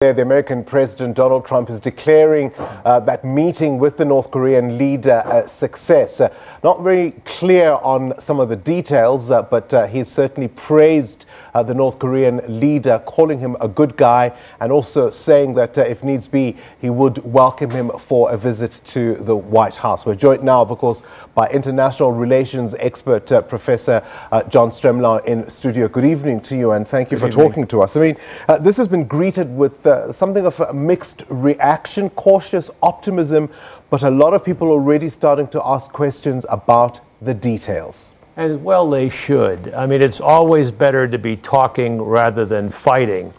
The American President Donald Trump is declaring that meeting with the North Korean leader a success. Not very clear on some of the details, but he's certainly praised the North Korean leader, calling him a good guy, and also saying that if needs be, he would welcome him for a visit to the White House. We're joined now, of course, by international relations expert Professor John Stremlau in studio. Good evening to you, and thank you for talking to us. I mean, this has been greeted with something of a mixed reaction, cautious optimism, but a lot of people already starting to ask questions about the details. And well, they should. I mean, it's always better to be talking rather than fighting.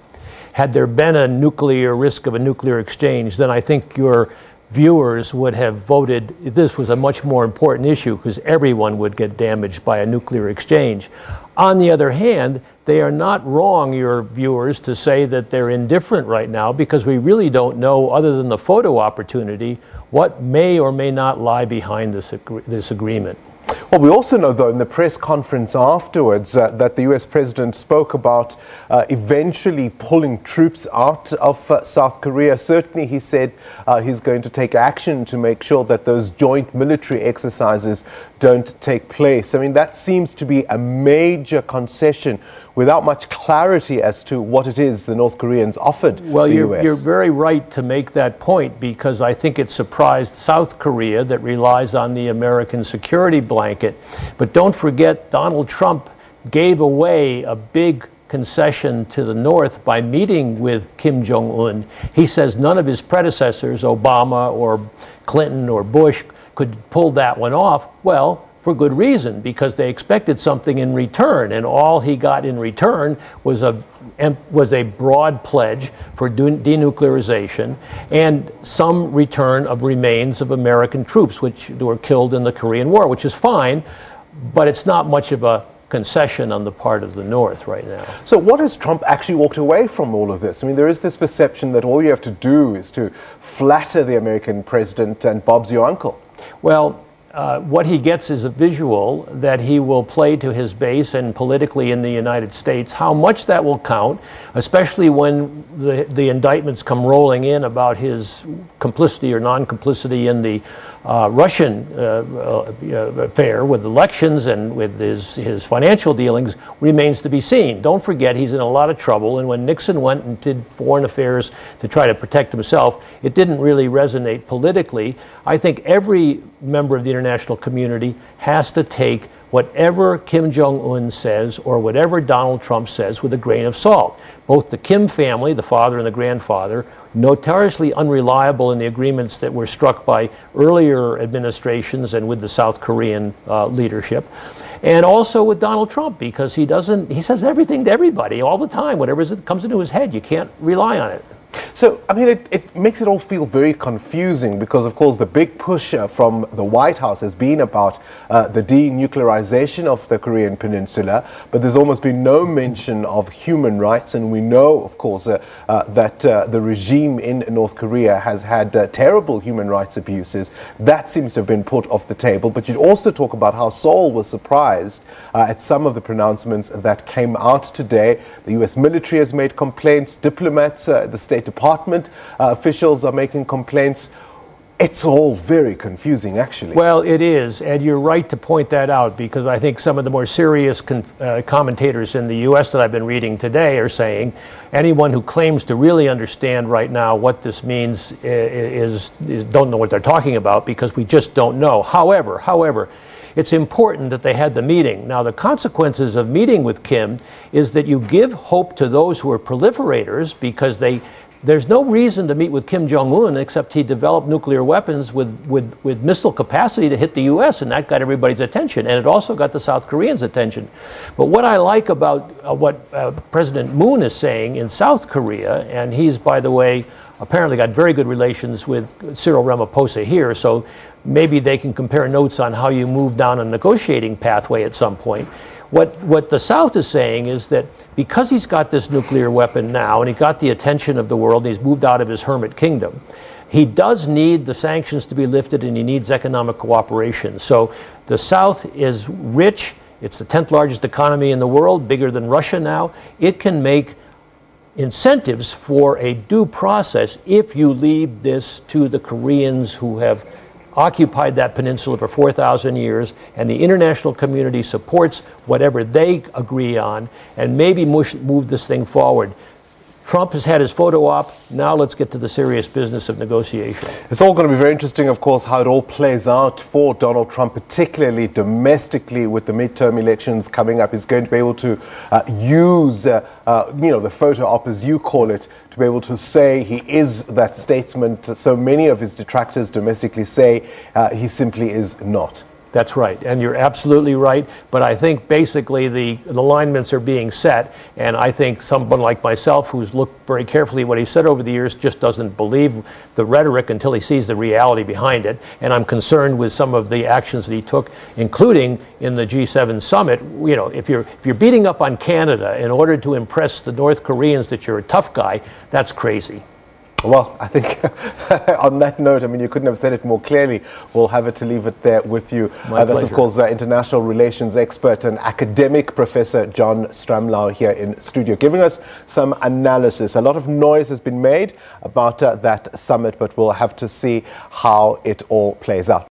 Had there been a risk of a nuclear exchange, then I think your viewers would have voted this was a much more important issue, because everyone would get damaged by a nuclear exchange. On the other hand, they are not wrong, your viewers, to say that they're indifferent right now, because we really don't know, other than the photo opportunity, what may or may not lie behind this agreement. Well, we also know, though, in the press conference afterwards that the U.S. president spoke about eventually pulling troops out of South Korea. Certainly, he said he's going to take action to make sure that those joint military exercises don't take place. I mean, that seems to be a major concession without much clarity as to what it is the North Koreans offered the U.S. You're very right to make that point, because I think it surprised South Korea, that relies on the American security blanket. But don't forget, Donald Trump gave away a big concession to the North by meeting with Kim Jong-un. He says none of his predecessors, Obama or Clinton or Bush, could pull that one off. Well, for good reason, because they expected something in return, and all he got in return was a broad pledge for denuclearization and some return of remains of American troops which were killed in the Korean War, which is fine, but it's not much of a concession on the part of the North right now. So what has Trump actually walked away from all of this? I mean, there is this perception that all you have to do is to flatter the American president and Bob's your uncle. Well, what he gets is a visual that he will play to his base and politically in the United States. How much that will count, especially when the indictments come rolling in about his complicity or non-complicity in the Russian affair with elections and with his financial dealings, remains to be seen. Don't forget, he's in a lot of trouble, and when Nixon went and did foreign affairs to try to protect himself, it didn't really resonate politically. I think every member of the international community has to take whatever Kim Jong-un says or whatever Donald Trump says with a grain of salt. Both the Kim family, the father and the grandfather, notoriously unreliable in the agreements that were struck by earlier administrations and with the South Korean leadership, and also with Donald Trump, because he says everything to everybody all the time. Whatever comes into his head, you can't rely on it. So, I mean, it makes it all feel very confusing, because, of course, the big push from the White House has been about the denuclearization of the Korean Peninsula, but there's almost been no mention of human rights, and we know, of course, that the regime in North Korea has had terrible human rights abuses. That seems to have been put off the table, but you'd also talk about how Seoul was surprised at some of the pronouncements that came out today. The U.S. military has made complaints, diplomats, the State Department officials are making complaints. It's all very confusing, actually. Well, it is, and you're right to point that out, because I think some of the more serious commentators in the U.S. that I've been reading today are saying anyone who claims to really understand right now what this means don't know what they're talking about, because we just don't know. However, it's important that they had the meeting. Now, the consequences of meeting with Kim is that you give hope to those who are proliferators, because there's no reason to meet with Kim Jong-un except he developed nuclear weapons with missile capacity to hit the U.S., and that got everybody's attention, and it also got the South Koreans' attention. But what I like about what President Moon is saying in South Korea, and he's, by the way, apparently got very good relations with Cyril Ramaphosa here, so maybe they can compare notes on how you move down a negotiating pathway at some point. What the South is saying is that because he's got this nuclear weapon now, and he got the attention of the world, and he's moved out of his hermit kingdom, he does need the sanctions to be lifted, and he needs economic cooperation. So the South is rich. It's the 10th largest economy in the world, bigger than Russia now. It can make incentives for a due process if you leave this to the Koreans who have occupied that peninsula for 4,000 years, and the international community supports whatever they agree on, and maybe move this thing forward. Trump has had his photo op. Now let's get to the serious business of negotiation. It's all going to be very interesting, of course, how it all plays out for Donald Trump, particularly domestically with the midterm elections coming up. He's going to be able to use, the photo op, as you call it, to be able to say he is that statesman. So many of his detractors domestically say he simply is not. That's right, and you're absolutely right, but I think basically the alignments are being set, and I think someone like myself who's looked very carefully at what he said over the years just doesn't believe the rhetoric until he sees the reality behind it, and I'm concerned with some of the actions that he took, including in the G7 summit. You know, if you're beating up on Canada in order to impress the North Koreans that you're a tough guy, that's crazy. Well, I think on that note, I mean, you couldn't have said it more clearly. We'll have it to leave it there with you. That's, of course, international relations expert and academic Professor John Stremlau here in studio, giving us some analysis. A lot of noise has been made about that summit, but we'll have to see how it all plays out.